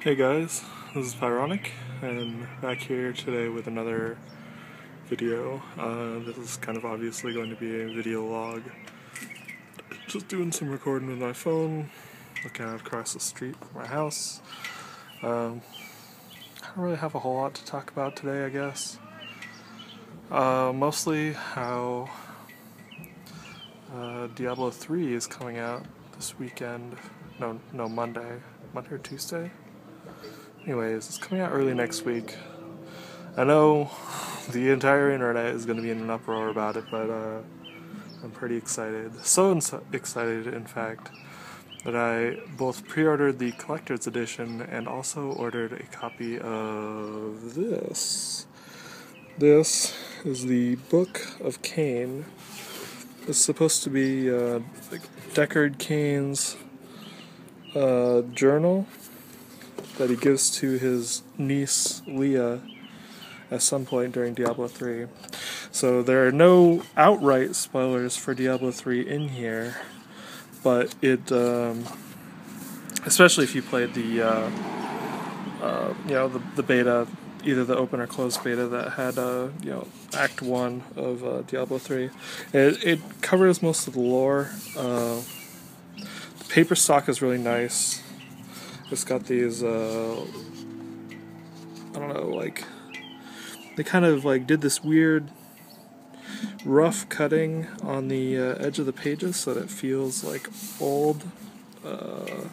Hey guys, this is Pyronic, and back here today with another video. This is kind of obviously going to be a video log. Just doing some recording with my phone, looking out across the street from my house. I don't really have a whole lot to talk about today, I guess. Mostly how Diablo 3 is coming out this weekend. No, Monday or Tuesday? Anyways, it's coming out early next week. I know the entire internet is going to be in an uproar about it, but I'm pretty excited. So excited, in fact, that I both pre-ordered the collector's edition and also ordered a copy of this. This is the Book of Cain. It's supposed to be Deckard Cain's journal that he gives to his niece Leah at some point during Diablo 3. So there are no outright spoilers for Diablo 3 in here, but it, especially if you played the beta, either the open or closed beta that had Act 1 of Diablo 3. It covers most of the lore. The paper stock is really nice. It's got these, I don't know, like, they kind of, like, did this weird rough cutting on the edge of the pages so that it feels, like, old. The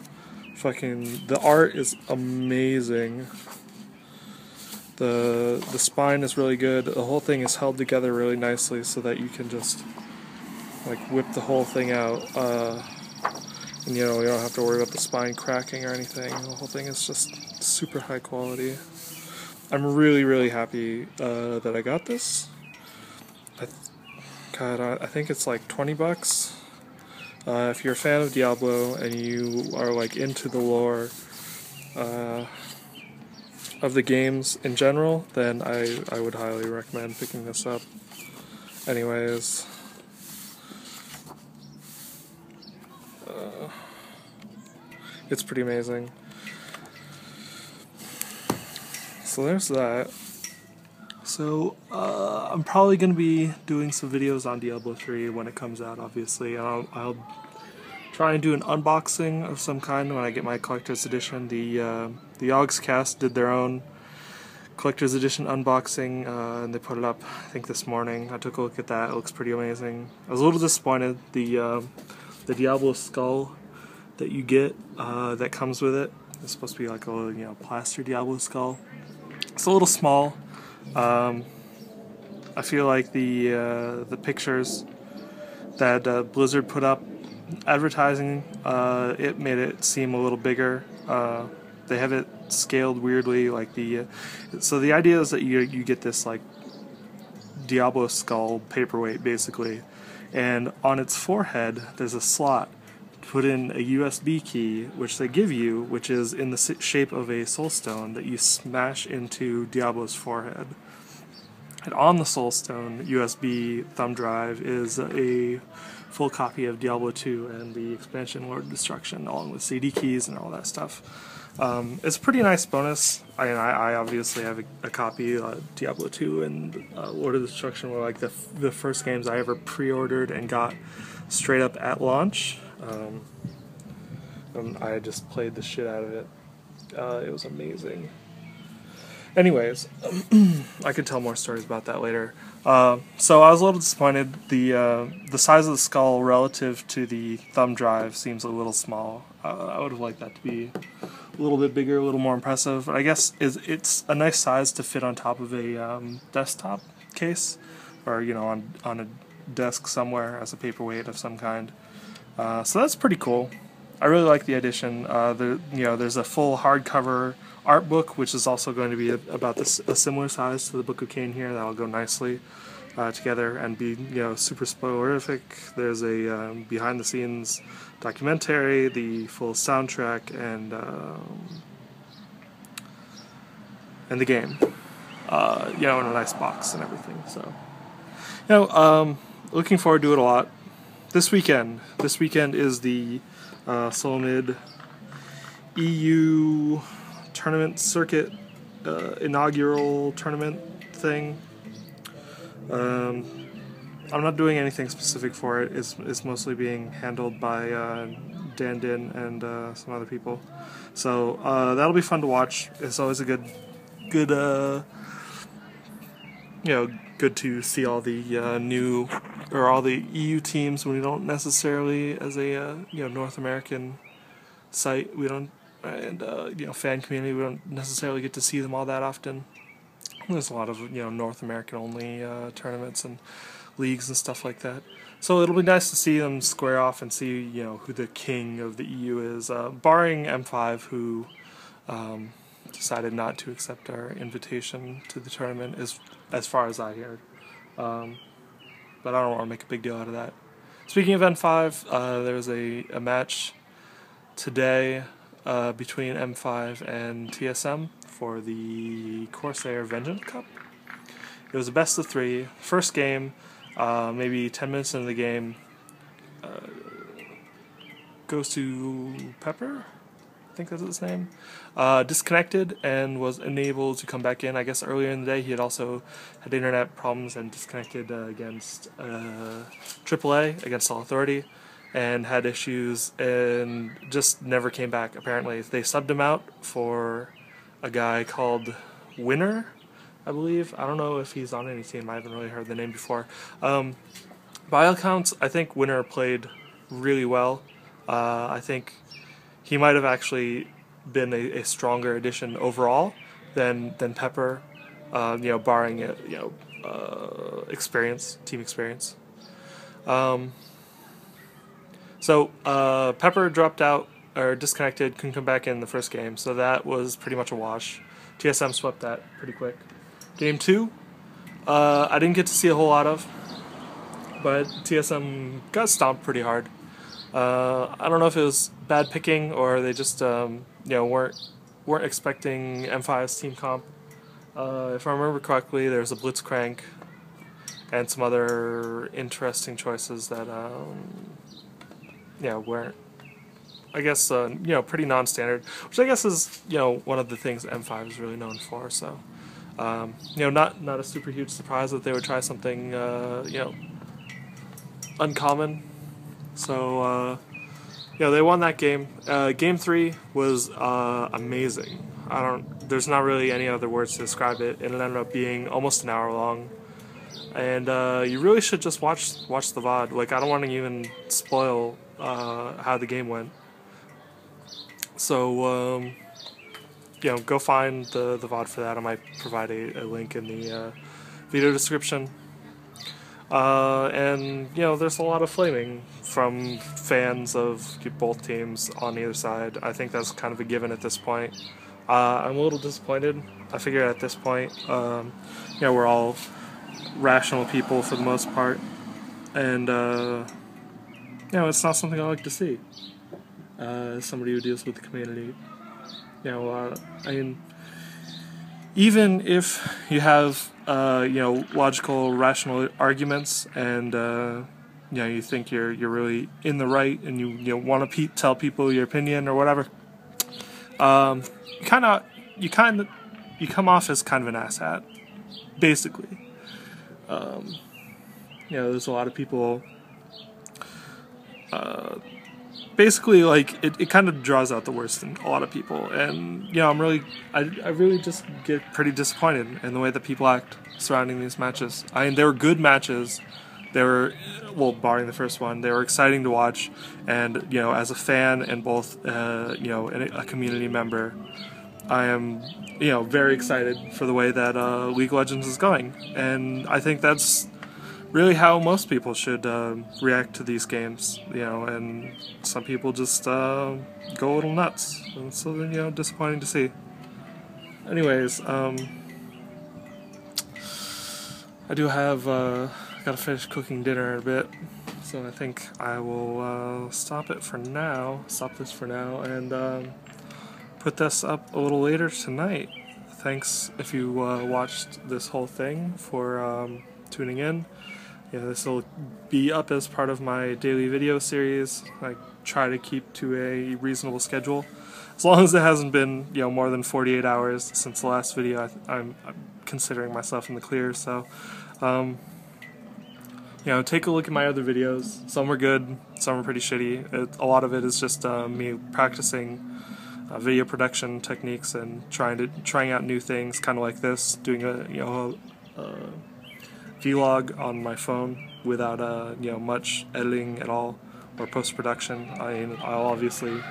art is amazing. The spine is really good. The whole thing is held together really nicely so that you can just, like, whip the whole thing out. And you don't have to worry about the spine cracking or anything. The whole thing is just super high quality. I'm really, really happy that I got this. I think it's like $20. If you're a fan of Diablo and you are like into the lore of the games in general, then I would highly recommend picking this up. Anyways. It's pretty amazing. So there's that. So I'm probably going to be doing some videos on Diablo 3 when it comes out, obviously. I'll try and do an unboxing of some kind when I get my collector's edition. The Yogscast did their own collector's edition unboxing, and they put it up, I think, this morning. I took a look at that. It looks pretty amazing. I was a little disappointed. The Diablo skull that you get that comes with it. It's supposed to be like a little, plaster Diablo skull. It's a little small. I feel like the pictures that Blizzard put up advertising it made it seem a little bigger. They have it scaled weirdly, like so the idea is that you get this like Diablo skull paperweight basically, and on its forehead there's a slot. Put in a USB key, which they give you, which is in the shape of a soulstone that you smash into Diablo's forehead. And on the soulstone USB thumb drive is a full copy of Diablo 2 and the expansion Lord of Destruction, along with CD keys and all that stuff. It's a pretty nice bonus. I obviously have a copy. Diablo 2 and Lord of Destruction were like the first games I ever pre-ordered and got straight up at launch. And I just played the shit out of it. It was amazing. Anyways, I could tell more stories about that later. So I was a little disappointed. The size of the skull relative to the thumb drive seems a little small. I would have liked that to be a little bit bigger, a little more impressive. But I guess it's a nice size to fit on top of a desktop case, or on a desk somewhere as a paperweight of some kind. So that's pretty cool. I really like the edition. There's a full hardcover art book, which is also going to be about a similar size to the Book of Cain here. That'll go nicely together and be super spoilerific. There's a behind-the-scenes documentary, the full soundtrack, and the game. In a nice box and everything. So, looking forward to it a lot. This weekend is the Solomid EU tournament circuit, inaugural tournament thing. I'm not doing anything specific for it. It's mostly being handled by Dan Din and some other people. So that'll be fun to watch. It's always a good good to see all the new or all the EU teams when we don't necessarily, as a North American site, we don't, and fan community, we don't necessarily get to see them all that often. There's a lot of North American only tournaments and leagues and stuff like that. So it'll be nice to see them square off and see who the king of the EU is, barring M5, who decided not to accept our invitation to the tournament, as far as I heard. But I don't want to make a big deal out of that. Speaking of M5, there was a match today between M5 and TSM for the Corsair Vengeance Cup. It was a best of 3. First game, maybe 10 minutes into the game, goes to Pepper, I think that's his name, disconnected and was unable to come back in. I guess earlier in the day he had also had internet problems and disconnected against AAA, against All Authority, and had issues and just never came back. Apparently they subbed him out for a guy called Winner, I believe. I don't know if he's on any team. I haven't really heard the name before. By all accounts, I think Winner played really well. I think he might have actually been a stronger addition overall than Pepper, barring experience, team experience. So Pepper dropped out or disconnected, couldn't come back in the first game, so that was pretty much a wash. TSM swept that pretty quick. Game 2, I didn't get to see a whole lot of, but TSM got stomped pretty hard. I don't know if it was bad picking or they just weren't expecting M5's team comp. If I remember correctly, there was a Blitzcrank and some other interesting choices that weren't, I guess, pretty non-standard, which I guess is one of the things M5 is really known for. So not a super huge surprise that they would try something uncommon. So they won that game. Game 3 was amazing. There's not really any other words to describe it. It ended up being almost an hour long, and you really should just watch the VOD. Like, I don't want to even spoil how the game went. So go find the VOD for that. I might provide a link in the video description. And there's a lot of flaming from fans of both teams on either side. I think that's kind of a given at this point. I'm a little disappointed. I figure at this point, we're all rational people for the most part, and it's not something I like to see. As somebody who deals with the community, I mean, even if you have logical, rational arguments, and you think you're really in the right, and you want to tell people your opinion or whatever, you come off as kind of an asshat, basically. There's a lot of people. Basically, like, it kind of draws out the worst in a lot of people, and I really just get pretty disappointed in the way that people act surrounding these matches. I mean, they were good matches. They were, well, barring the first one, they were exciting to watch, and as a fan and both a community member, I am very excited for the way that League of Legends is going, and I think that's really how most people should react to these games, and some people just go a little nuts, and so then, disappointing to see. Anyways, I do have, gotta finish cooking dinner in a bit, so I think I will stop this for now, and put this up a little later tonight. Thanks if you watched this whole thing, for tuning in. This will be up as part of my daily video series. I try to keep to a reasonable schedule, as long as it hasn't been, you know, more than 48 hours since the last video, I'm considering myself in the clear. So, you know, take a look at my other videos. Some are good, some are pretty shitty. A lot of it is just me practicing video production techniques and trying out new things, kind of like this, doing a vlog on my phone without you know, much editing at all or post production. I'll obviously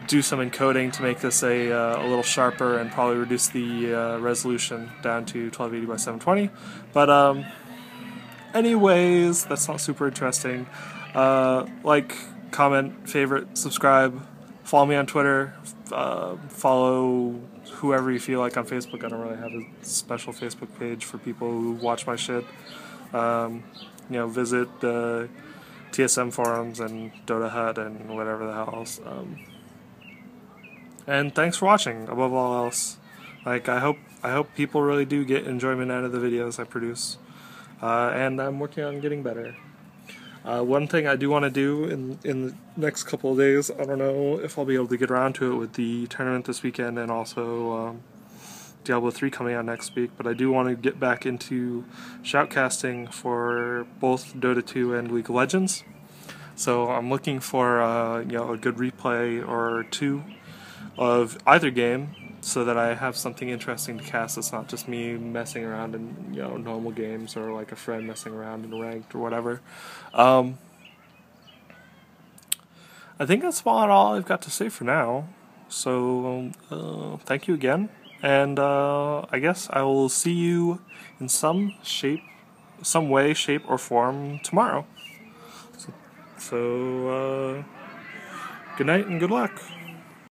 do some encoding to make this a little sharper and probably reduce the resolution down to 1280 by 720. But anyways, that's not super interesting. Like, comment, favorite, subscribe, follow me on Twitter, follow whoever you feel like on Facebook. I don't really have a special Facebook page for people who watch my shit. You know, visit the TSM forums and Dota Hut and whatever the hell else. And thanks for watching, above all else. Like, I hope people really do get enjoyment out of the videos I produce. And I'm working on getting better. One thing I do want to do in the next couple of days, I don't know if I'll be able to get around to it with the tournament this weekend and also Diablo 3 coming out next week, but I do want to get back into shoutcasting for both Dota 2 and League of Legends. So I'm looking for you know, a good replay or two of either game, so that I have something interesting to cast. It's not just me messing around in, you know, normal games, or like a friend messing around in ranked or whatever. I think that's about all I've got to say for now. So thank you again, and I guess I will see you in some way, shape, or form tomorrow. So good night and good luck.